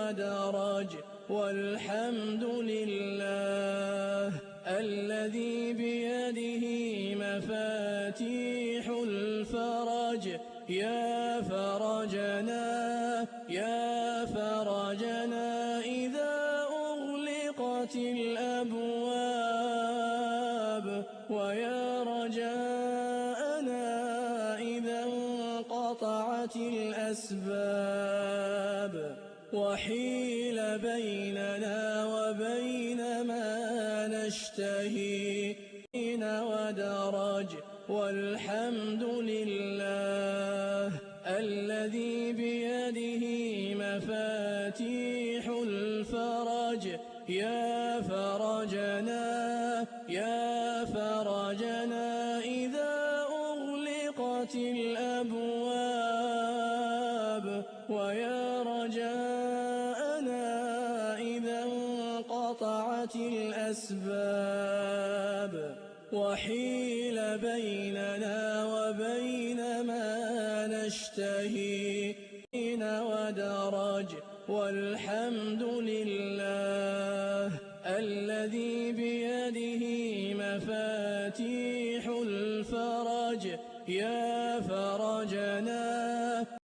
ودرج والحمد لله الذي بيده مفاتيح الفرج يا فرجنا إذا أغلقت الأبواب ويا رجاءنا إذا انقطعت الأسباب وحيل بيننا وبين ما نشتهي ودرج والحمد لله الذي بيده مفاتيح الفرج يا فرجنا إذا أغلقت الأبواب ويا رجاءنا إذا انقطعت الأسباب وحيل بيننا وبين ما نشتهي ودرج والحمد لله الذي بيده مفاتيح الفرج يا فرجنا